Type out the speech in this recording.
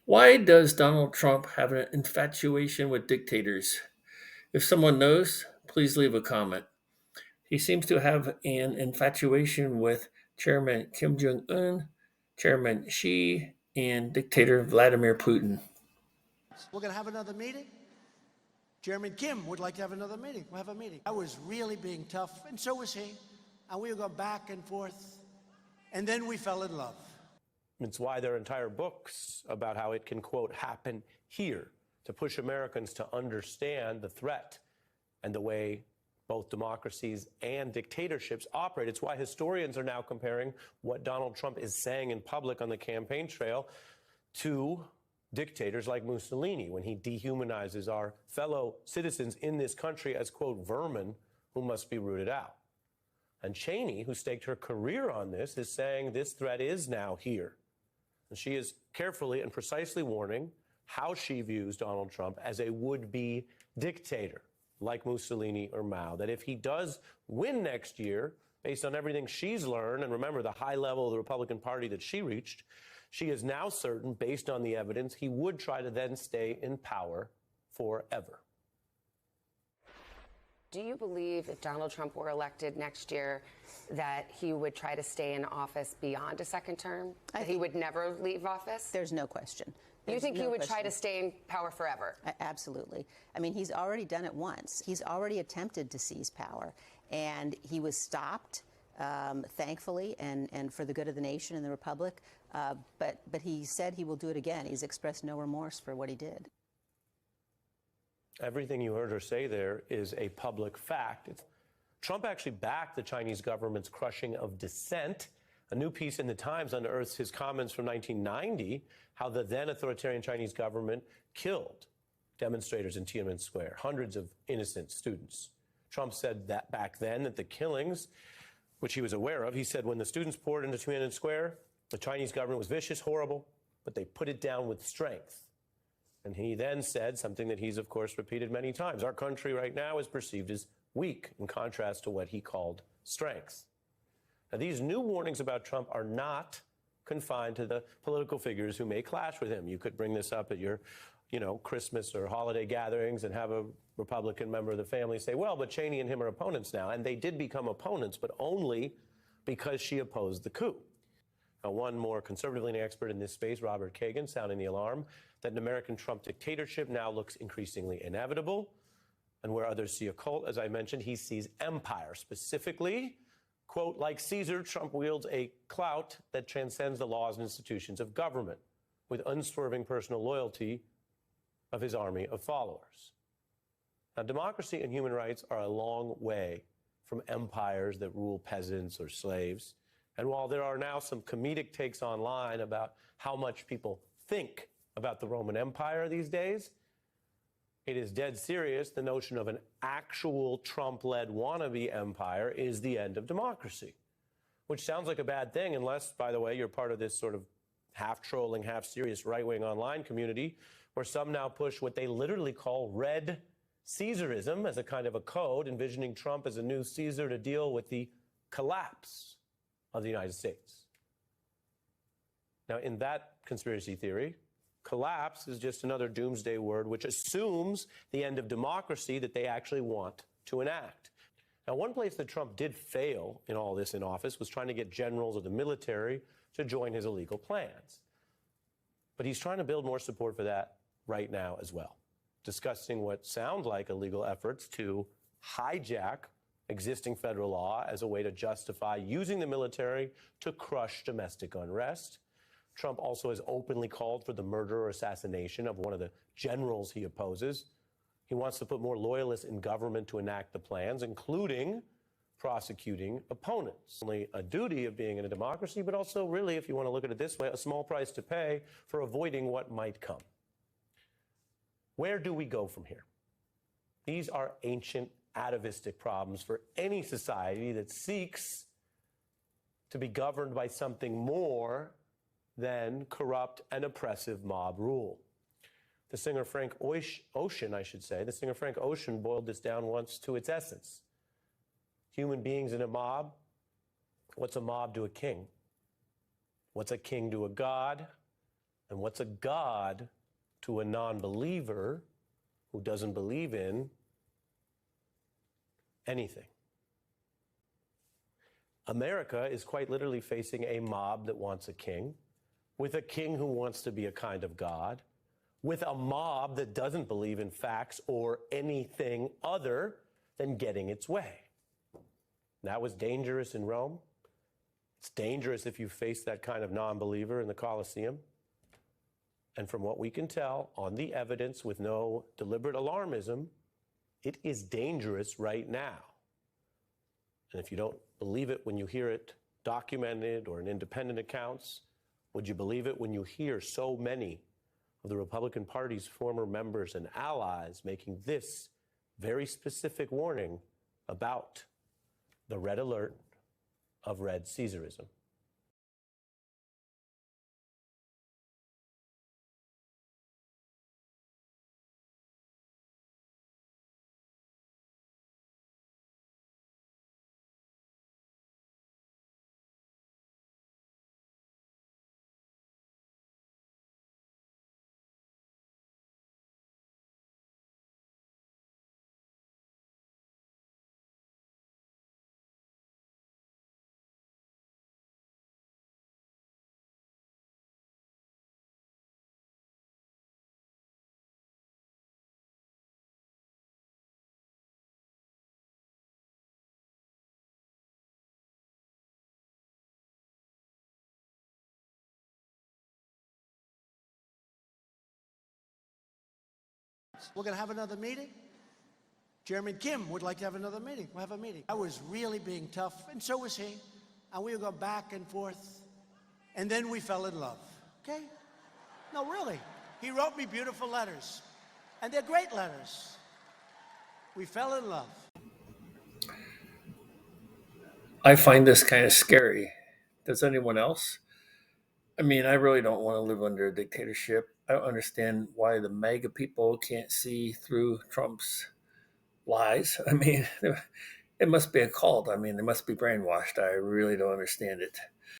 Why does Donald Trump have an infatuation with dictators? If someone knows, please leave a comment. He seems to have an infatuation with Chairman Kim Jong un, Chairman Xi, and dictator Vladimir Putin. We're going to have another meeting. Chairman Kim would like to have another meeting. We'll have a meeting. I was really being tough, and so was he. And we would go back and forth. And then we fell in love. It's why there are entire books about how it can, quote, happen here, to push Americans to understand the threat and the way both democracies and dictatorships operate. It's why historians are now comparing what Donald Trump is saying in public on the campaign trail to dictators like Mussolini, when he dehumanizes our fellow citizens in this country as, quote, vermin who must be rooted out. And Cheney, who staked her career on this, is saying this threat is now here. And she is carefully and precisely warning how she views Donald Trump as a would-be dictator, like Mussolini or Mao, that if he does win next year, based on everything she's learned, and remember the high level of the Republican Party that she reached, she is now certain, based on the evidence, he would try to then stay in power forever. Do you believe if Donald Trump were elected next year that he would try to stay in office beyond a second term? That he would never leave office? There's no question. You think he would try to stay in power forever? Absolutely. I mean, he's already done it once. He's already attempted to seize power, and he was stopped, thankfully, and for the good of the nation and the republic. But he said he will do it again. He's expressed no remorse for what he did. Everything you heard her say there is a public fact. Trump actually backed the Chinese government's crushing of dissent. A new piece in the Times unearths his comments from 1990, how the then authoritarian Chinese government killed demonstrators in Tiananmen Square, hundreds of innocent students. Trump said that back then that the killings, which he was aware of, he said when the students poured into Tiananmen Square, the Chinese government was vicious, horrible, but they put it down with strength. And he then said something that he's, of course, repeated many times. Our country right now is perceived as weak in contrast to what he called strength. Now, these new warnings about Trump are not confined to the political figures who may clash with him. You could bring this up at your, Christmas or holiday gatherings and have a Republican member of the family say, well, but Cheney and him are opponents now. And they did become opponents, but only because she opposed the coup. Now, one more conservatively leaning expert in this space, Robert Kagan, sounding the alarm that an American Trump dictatorship now looks increasingly inevitable. And where others see a cult, as I mentioned, he sees empire. Specifically, quote, like Caesar, Trump wields a clout that transcends the laws and institutions of government with unswerving personal loyalty of his army of followers. Now, democracy and human rights are a long way from empires that rule peasants or slaves. And while there are now some comedic takes online about how much people think about the Roman Empire these days, it is dead serious. The notion of an actual Trump-led wannabe empire is the end of democracy, which sounds like a bad thing unless, by the way, you're part of this sort of half-trolling, half-serious right-wing online community where some now push what they literally call red Caesarism as a kind of a code, envisioning Trump as a new Caesar to deal with the collapse of the United States. Now, in that conspiracy theory, collapse is just another doomsday word which assumes the end of democracy that they actually want to enact. Now, one place that Trump did fail in all this in office was trying to get generals of the military to join his illegal plans. But he's trying to build more support for that right now as well, discussing what sound like illegal efforts to hijack existing federal law as a way to justify using the military to crush domestic unrest. Trump also has openly called for the murder or assassination of one of the generals he opposes. He wants to put more loyalists in government to enact the plans, including prosecuting opponents. Only a duty of being in a democracy, but also really, if you want to look at it this way, a small price to pay for avoiding what might come. Where do we go from here? These are ancient atavistic problems for any society that seeks to be governed by something more than corrupt and oppressive mob rule. The singer Frank Ocean, the singer Frank Ocean boiled this down once to its essence. Human beings in a mob. What's a mob to a king? What's a king to a god? And what's a God to a non-believer who doesn't believe in anything? America is quite literally facing a mob that wants a king, with a king who wants to be a kind of God, with a mob that doesn't believe in facts or anything other than getting its way. That was dangerous in Rome. It's dangerous if you face that kind of non-believer in the Colosseum. And from what we can tell on the evidence with no deliberate alarmism, it is dangerous right now. And if you don't believe it when you hear it documented or in independent accounts, would you believe it when you hear so many of the Republican Party's former members and allies making this very specific warning about the red alert of red Caesarism? We're going to have another meeting. Chairman Kim would like to have another meeting. We'll have a meeting. I was really being tough, and so was he. And we were going back and forth. And then we fell in love. Okay? No, really. He wrote me beautiful letters. And they're great letters. We fell in love. I find this kind of scary. Does anyone else? I mean, I really don't want to live under a dictatorship. I don't understand why the Maga people can't see through Trump's lies. I mean, it must be a cult. I mean, they must be brainwashed. I really don't understand it.